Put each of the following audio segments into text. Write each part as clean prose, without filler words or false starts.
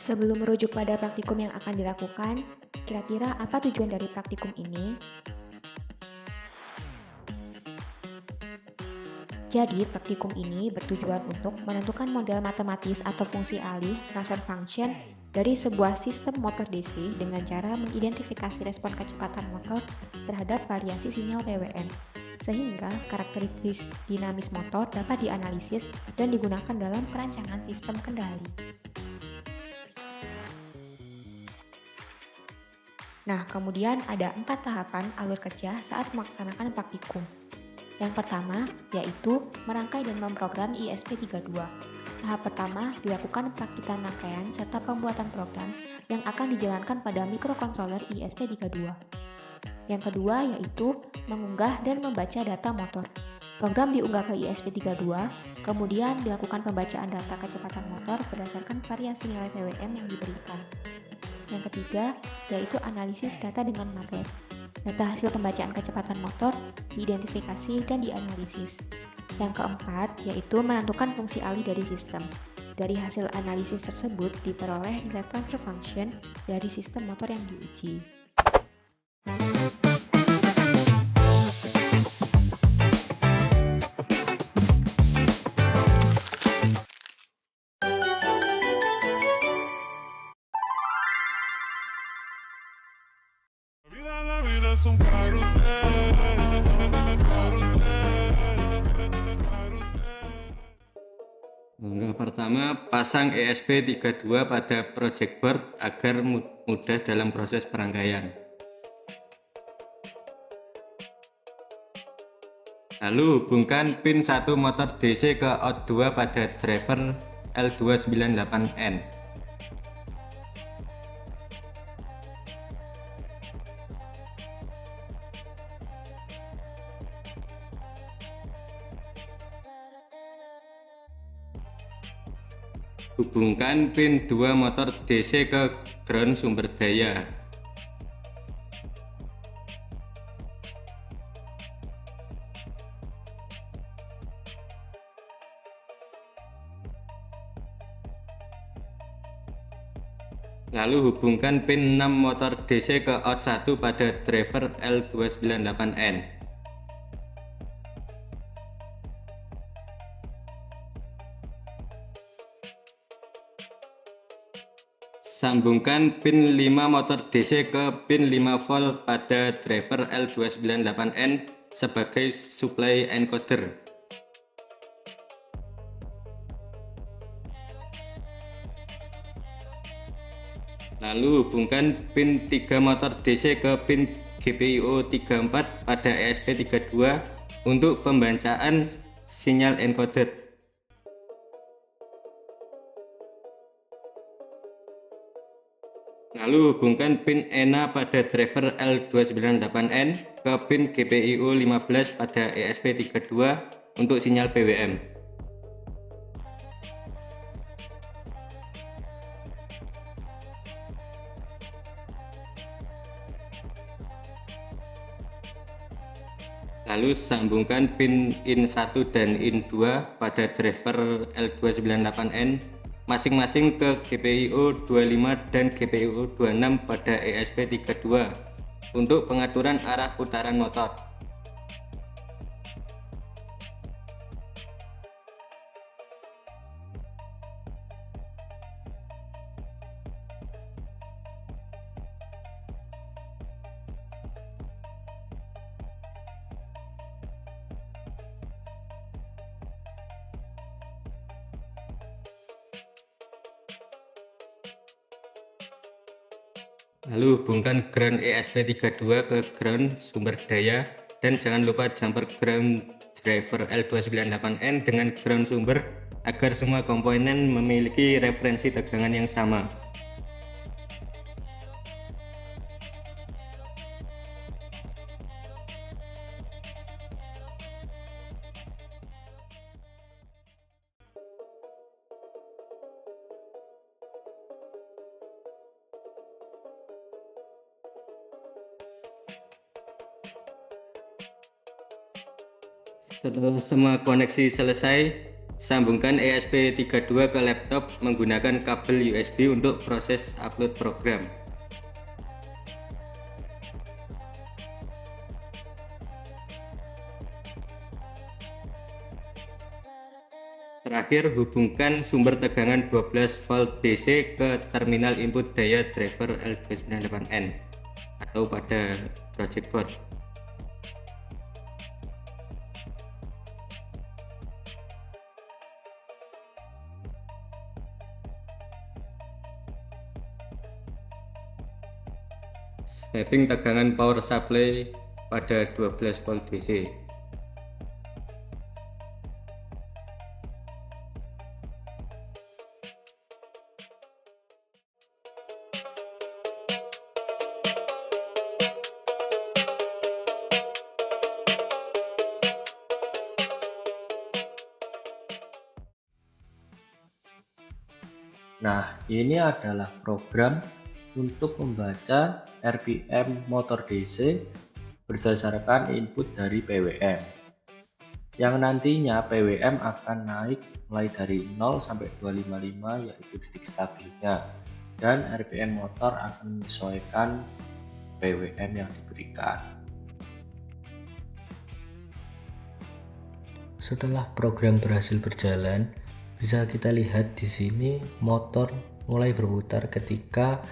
Sebelum merujuk pada praktikum yang akan dilakukan, kira-kira apa tujuan dari praktikum ini? Jadi, praktikum ini bertujuan untuk menentukan model matematis atau fungsi alih transfer function dari sebuah sistem motor DC dengan cara mengidentifikasi respon kecepatan motor terhadap variasi sinyal PWM, sehingga karakteristik dinamis motor dapat dianalisis dan digunakan dalam perancangan sistem kendali. Nah, kemudian ada 4 tahapan alur kerja saat melaksanakan praktikum. Yang pertama, yaitu merangkai dan memprogram ISP32. Tahap pertama dilakukan perakitan rangkaian serta pembuatan program yang akan dijalankan pada mikrokontroler ISP32. Yang kedua yaitu mengunggah dan membaca data motor. Program diunggah ke ISP32, kemudian dilakukan pembacaan data kecepatan motor berdasarkan variasi nilai PWM yang diberikan. Yang ketiga, yaitu analisis data dengan magnet. Data hasil pembacaan kecepatan motor diidentifikasi dan dianalisis. Yang keempat, yaitu menentukan fungsi alih dari sistem. Dari hasil analisis tersebut diperoleh nilai transfer function dari sistem motor yang diuji. La vida es un carrusel, Langkah pertama, pasang ESP32 pada project board agar mudah dalam proses perangkaian. Lalu hubungkan pin 1 motor DC ke out 2 pada driver L298N. Hubungkan pin 2 motor DC ke ground sumber daya. Lalu hubungkan pin 6 motor DC ke out 1 pada driver L298N. Sambungkan pin 5 motor DC ke pin 5 volt pada driver L298N sebagai supply encoder. Lalu hubungkan pin 3 motor DC ke pin GPIO 34 pada ESP32 untuk pembacaan sinyal encoder. Lalu hubungkan pin ENA pada driver L298N ke pin GPIO 15 pada ESP32 untuk sinyal PWM. Lalu sambungkan pin IN1 dan IN2 pada driver L298N masing-masing ke GPIO 25 dan GPIO 26 pada ESP32 untuk pengaturan arah putaran motor. Lalu hubungkan ground ESP32 ke ground sumber daya dan jangan lupa jumper ground driver L298N dengan ground sumber agar semua komponen memiliki referensi tegangan yang sama. Setelah semua koneksi selesai, Sambungkan ESP32 ke laptop menggunakan kabel USB untuk proses upload program. Terakhir, hubungkan sumber tegangan 12 volt DC ke terminal input daya driver L298N atau pada project board. Setting tegangan power supply pada 12 volt DC. Nah, ini adalah program untuk membaca RPM motor DC berdasarkan input dari PWM. Yang nantinya PWM akan naik mulai dari 0 sampai 255 yaitu titik stabilnya, dan RPM motor akan menyesuaikan PWM yang diberikan. Setelah program berhasil berjalan, bisa kita lihat di sini motor mulai berputar ketika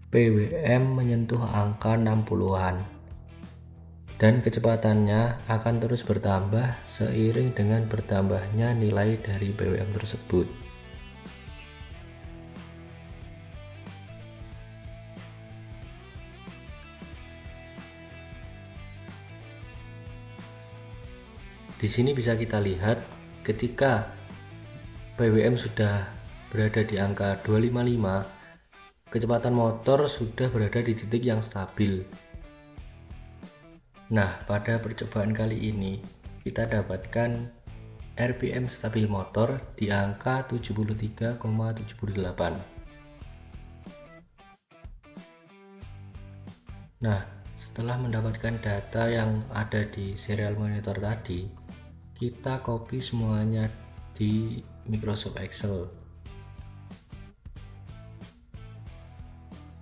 PWM menyentuh angka 60-an. Dan kecepatannya akan terus bertambah seiring dengan bertambahnya nilai dari PWM tersebut. Di sini bisa kita lihat ketika PWM sudah berada di angka 255, kecepatan motor sudah berada di titik yang stabil. Nah, pada percobaan kali ini kita dapatkan RPM stabil motor di angka 73,78. Nah, setelah mendapatkan data yang ada di serial monitor tadi, kita copy semuanya di Microsoft Excel.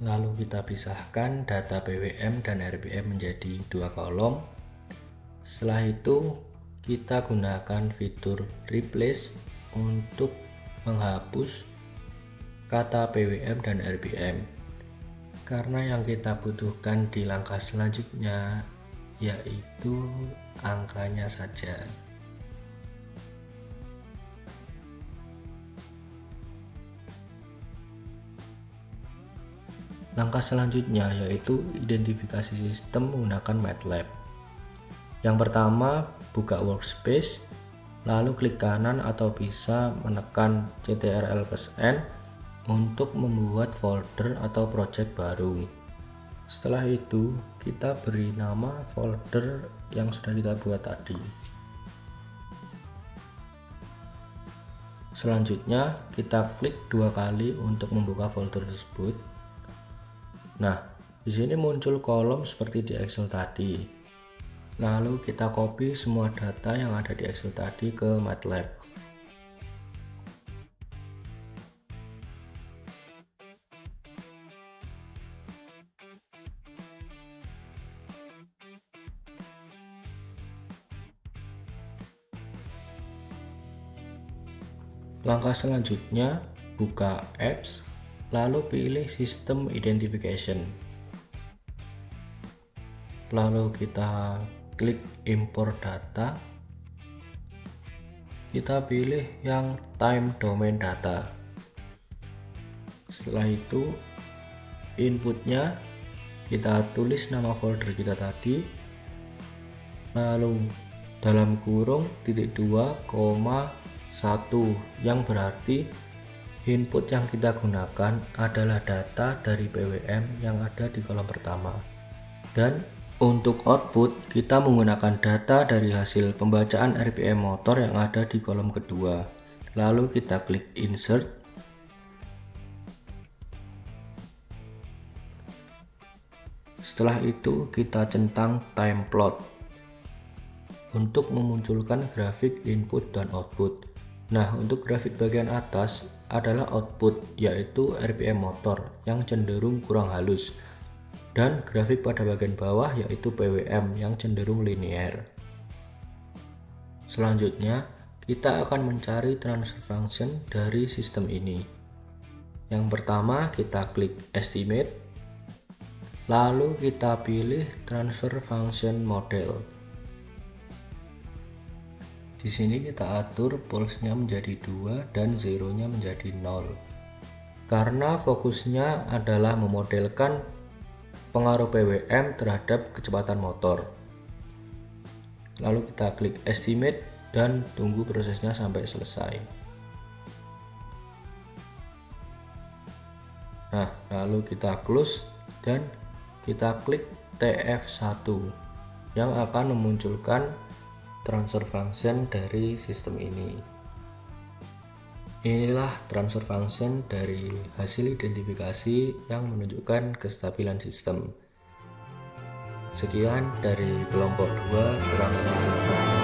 Lalu kita pisahkan data PWM dan RPM menjadi dua kolom. Setelah itu kita gunakan fitur replace untuk menghapus kata PWM dan RPM, karena yang kita butuhkan di langkah selanjutnya yaitu angkanya saja. Langkah selanjutnya yaitu identifikasi sistem menggunakan MATLAB. Yang pertama, buka workspace, lalu klik kanan atau bisa menekan Ctrl+N untuk membuat folder atau project baru. Setelah itu, kita beri nama folder yang sudah kita buat tadi. Selanjutnya, kita klik dua kali untuk membuka folder tersebut. Nah, di sini muncul kolom seperti di Excel tadi. Lalu kita copy semua data yang ada di Excel tadi ke MATLAB. Langkah selanjutnya, buka apps, lalu pilih System Identification. Lalu kita klik import data. Kita pilih yang time domain data. Setelah itu inputnya kita tulis nama folder kita tadi, lalu dalam kurung titik 2,1 yang berarti input yang kita gunakan adalah data dari PWM yang ada di kolom pertama. Dan untuk output kita menggunakan data dari hasil pembacaan RPM motor yang ada di kolom kedua. Lalu kita klik insert. Setelah itu kita centang time plot untuk memunculkan grafik input dan output. Nah, untuk grafik bagian atas adalah output, yaitu RPM motor yang cenderung kurang halus, dan grafik pada bagian bawah yaitu PWM yang cenderung linear. Selanjutnya, kita akan mencari transfer function dari sistem ini. Yang pertama, kita klik estimate, lalu kita pilih transfer function model. Di sini kita atur pulse-nya menjadi 2 dan zeronya menjadi 0. Karena fokusnya adalah memodelkan pengaruh PWM terhadap kecepatan motor. Lalu kita klik estimate dan tunggu prosesnya sampai selesai. Nah, lalu kita close dan kita klik TF1 yang akan memunculkan transfer function dari sistem ini. Inilah transfer function dari hasil identifikasi yang menunjukkan kestabilan sistem. Sekian dari kelompok 2 kurang lebih.